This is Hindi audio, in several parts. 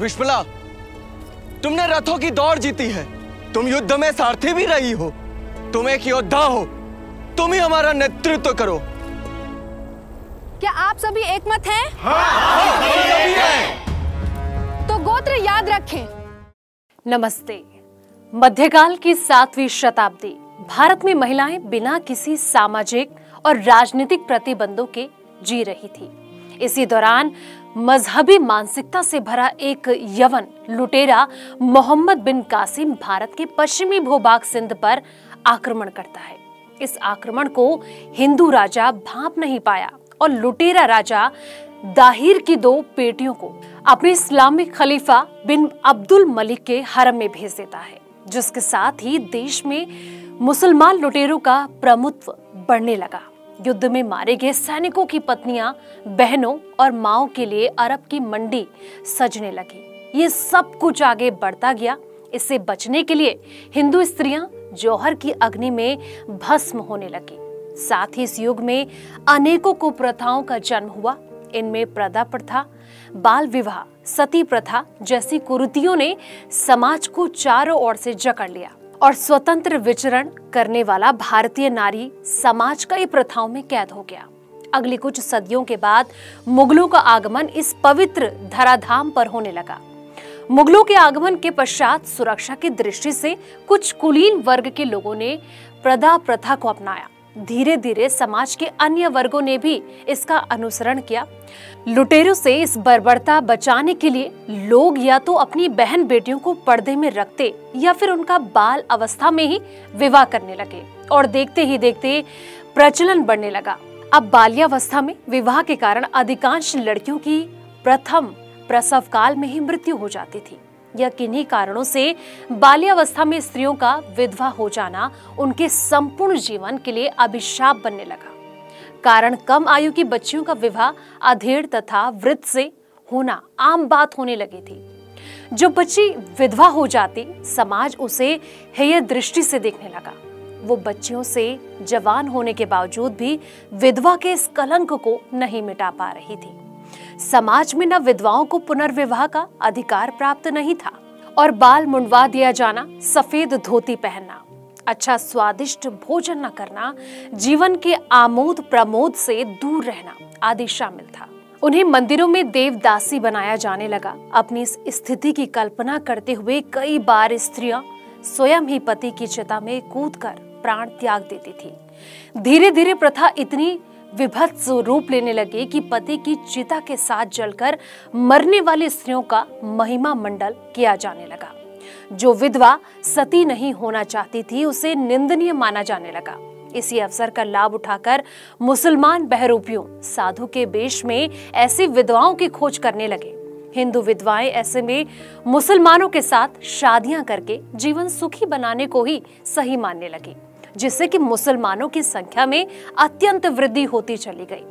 विश्वला, तुमने रथों की दौड़ जीती है, तुम युद्ध में सारथी भी रही हो, तुम एक योद्धा हो, तुम ही हमारा नेतृत्व करो। क्या आप सभी एकमत हैं? हाँ, सभी हैं। तो गोत्र याद रखें। नमस्ते। मध्यकाल की 7वीं शताब्दी भारत में महिलाएं बिना किसी सामाजिक और राजनीतिक प्रतिबंधों के जी रही थी। इसी दौरान मजहबी मानसिकता से भरा एक यवन लुटेरा मोहम्मद बिन कासिम भारत के पश्चिमी भूभाग सिंध पर आक्रमण करता है। इस आक्रमण को हिंदू राजा भांप नहीं पाया और लुटेरा राजा दाहिर की 2 बेटियों को अपने इस्लामिक खलीफा बिन अब्दुल मलिक के हरम में भेज देता है, जिसके साथ ही देश में मुसलमान लुटेरों का प्रभुत्व बढ़ने लगा। युद्ध में मारे गए सैनिकों की पत्नियां, बहनों और माओं के लिए अरब की मंडी सजने लगी। ये सब कुछ आगे बढ़ता गया। इससे बचने के लिए हिंदू स्त्रियां जौहर की अग्नि में भस्म होने लगी। साथ ही इस युग में अनेकों कुप्रथाओं का जन्म हुआ। इनमें प्रदा प्रथा, बाल विवाह, सती प्रथा जैसी कुरीतियों ने समाज को चारों ओर से जकड़ लिया और स्वतंत्र विचरण करने वाला भारतीय नारी समाज कई प्रथाओं में कैद हो गया। अगली कुछ सदियों के बाद मुगलों का आगमन इस पवित्र धराधाम पर होने लगा। मुगलों के आगमन के पश्चात सुरक्षा की दृष्टि से कुछ कुलीन वर्ग के लोगों ने प्रदा प्रथा को अपनाया। धीरे धीरे समाज के अन्य वर्गों ने भी इसका अनुसरण किया। लुटेरों से इस बर्बरता बचाने के लिए लोग या तो अपनी बहन बेटियों को पर्दे में रखते या फिर उनका बाल अवस्था में ही विवाह करने लगे और देखते ही देखते प्रचलन बढ़ने लगा। अब बाल्यावस्था में विवाह के कारण अधिकांश लड़कियों की प्रथम प्रसव काल में ही मृत्यु हो जाती थी। या किन्हीं कारणों से बाल्यावस्था में स्त्रियों का विधवा हो जाना उनके संपूर्ण जीवन के लिए अभिशाप बनने लगा। कारण कम आयु की बच्चियों का विवाह अधेड़ तथा वृद्ध से होना आम बात होने लगी थी। जो बच्ची विधवा हो जाती, समाज उसे हेय दृष्टि से देखने लगा। वो बच्चियों से जवान होने के बावजूद भी विधवा के इस कलंक को नहीं मिटा पा रही थी। समाज में न विधवाओं को पुनर्विवाह का अधिकार प्राप्त नहीं था और बाल मुंडवा दिया जाना, सफेद धोती पहनना, अच्छा स्वादिष्ट भोजन न करना, जीवन के आमोद प्रमोद से दूर रहना आदि शामिल था। उन्हें मंदिरों में देवदासी बनाया जाने लगा। अपनी इस स्थिति की कल्पना करते हुए कई बार स्त्रियां स्वयं ही पति की चिता में कूदकर प्राण त्याग देती थी। धीरे धीरे प्रथा इतनी विभत्स रूप लेने लगे कि पति की चिता के साथ जलकर मरने वाली स्त्रियों का महिमा मंडल किया जाने लगा। जो विधवा सती नहीं होना चाहती थी उसे निंदनीय माना जाने लगा। इसी अवसर का लाभ उठाकर मुसलमान बहरूपियों साधु के वेश में ऐसी विधवाओं की खोज करने लगे। हिंदू विधवाएं ऐसे में मुसलमानों के साथ शादियां करके जीवन सुखी बनाने को ही सही मानने लगी, जिससे कि मुसलमानों की संख्या में अत्यंत वृद्धि होती चली गई।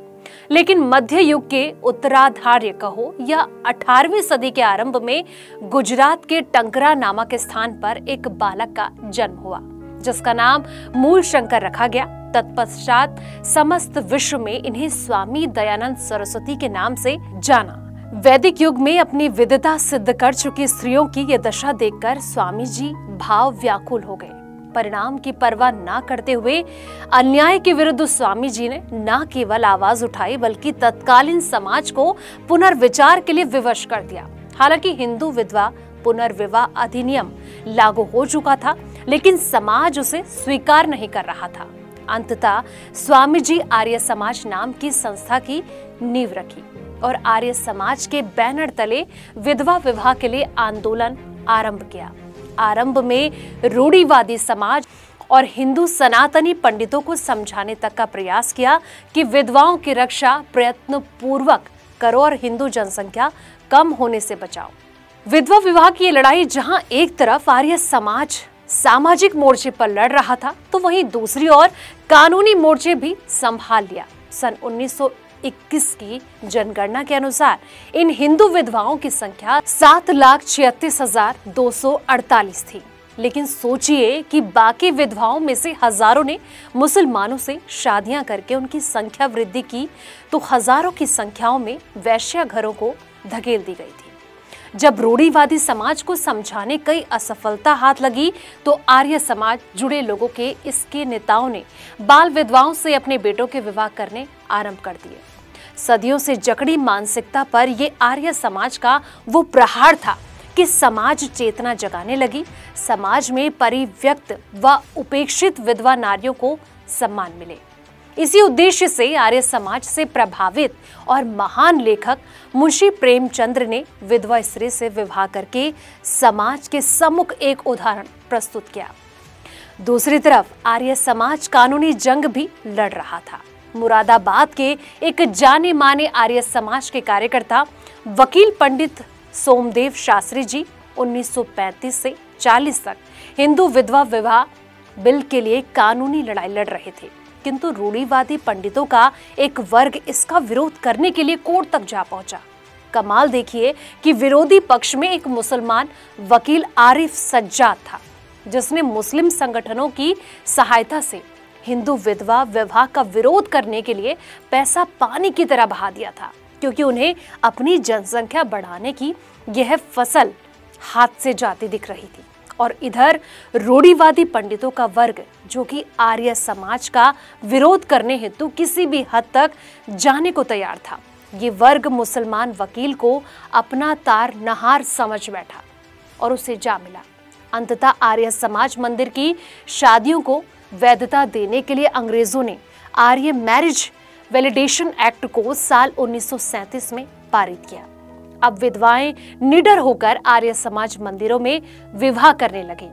लेकिन मध्य युग के उत्तराधार्य कहो या 18वीं सदी के आरंभ में गुजरात के टंकरा नामक स्थान पर एक बालक का जन्म हुआ, जिसका नाम मूल शंकर रखा गया। तत्पश्चात समस्त विश्व में इन्हें स्वामी दयानंद सरस्वती के नाम से जाना। वैदिक युग में अपनी विद्वता सिद्ध कर चुकी स्त्रियों की यह दशा देखकर स्वामी जी भाव व्याकुल हो गए। परिणाम की परवाह न करते हुए अन्याय के विरुद्ध स्वामी जी ने न केवल आवाज उठाई बल्कि तत्कालीन समाज को पुनर्विचार के लिए विवश कर दिया। हालांकि हिंदू विधवा पुनर्विवाह अधिनियम लागू हो चुका था, लेकिन समाज उसे स्वीकार नहीं कर रहा था। अंततः स्वामी जी आर्य समाज नाम की संस्था की नींव रखी और आर्य समाज के बैनर तले विधवा विवाह के लिए आंदोलन आरंभ किया। आरंभ में रूढ़िवादी समाज और हिंदू सनातनी पंडितों को समझाने तक का प्रयास किया कि विधवाओं की रक्षा प्रयत्न पूर्वक करो और हिंदू जनसंख्या कम होने से बचाओ। विधवा विवाह की लड़ाई जहां एक तरफ आर्य समाज सामाजिक मोर्चे पर लड़ रहा था, तो वहीं दूसरी ओर कानूनी मोर्चे भी संभाल लिया। सन 1921 की जनगणना के अनुसार इन हिंदू विधवाओं की संख्या 7,36,248 थी। लेकिन सोचिए कि बाकी विधवाओं में से हजारों ने मुसलमानों से शादियां करके उनकी संख्या वृद्धि की, तो हजारों की संख्याओं में वैश्या घरों को धकेल दी गई थी। जब रूढ़िवादी समाज को समझाने कई असफलता हाथ लगी तो आर्य समाज जुड़े लोगों के इसके नेताओं ने बाल विधवाओं से अपने बेटों के विवाह करने आरंभ कर दिए। सदियों से जकड़ी मानसिकता पर यह आर्य समाज का वो प्रहार था कि समाज चेतना जगाने लगी। समाज में परित्यक्त व उपेक्षित विधवा नारियों को सम्मान मिले। इसी उद्देश्य से आर्य समाज से प्रभावित और महान लेखक मुंशी प्रेमचंद्र ने विधवा स्त्री से विवाह करके समाज के सम्मुख एक उदाहरण प्रस्तुत किया। दूसरी तरफ आर्य समाज कानूनी जंग भी लड़ रहा था। मुरादाबाद के एक जाने माने आर्य समाज के कार्यकर्ता वकील पंडित सोमदेव शास्त्री जी 1935 से 40 तक हिंदू विधवा विवाह बिल के लिए कानूनी लड़ाई लड़ रहे थे, किंतु रूढ़िवादी पंडितों का एक वर्ग इसका विरोध करने के लिए कोर्ट तक जा पहुंचा। कमाल देखिए कि विरोधी पक्ष में एक मुसलमान वकील आरिफ सज्जाद था, जिसने मुस्लिम संगठनों की सहायता से हिंदू विधवा विवाह का विरोध करने के लिए पैसा पानी की तरह बहा दिया था, क्योंकि उन्हें अपनी जनसंख्या बढ़ाने की यह फसल हाथ से जाती दिख रही थी। और इधर रूढ़िवादी पंडितों का वर्ग, जो कि आर्य समाज का विरोध करने हेतु किसी भी हद तक जाने को तैयार था, ये वर्ग मुसलमान वकील को अपना तार नहार समझ बैठा और उसे जा मिला। अंततः आर्य समाज मंदिर की शादियों को वैधता देने के लिए अंग्रेजों ने आर्य मैरिज वैलिडेशन एक्ट को साल 1937 में पारित किया। अब विधवाएं निडर होकर आर्य समाज मंदिरों में विवाह करने लगी।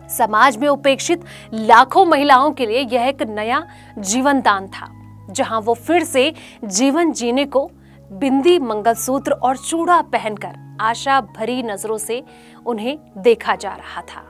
समाज में उपेक्षित लाखों महिलाओं के लिए यह एक नया जीवन दान था, जहां वो फिर से जीवन जीने को बिंदी, मंगलसूत्र और चूड़ा पहनकर आशा भरी नजरों से उन्हें देखा जा रहा था।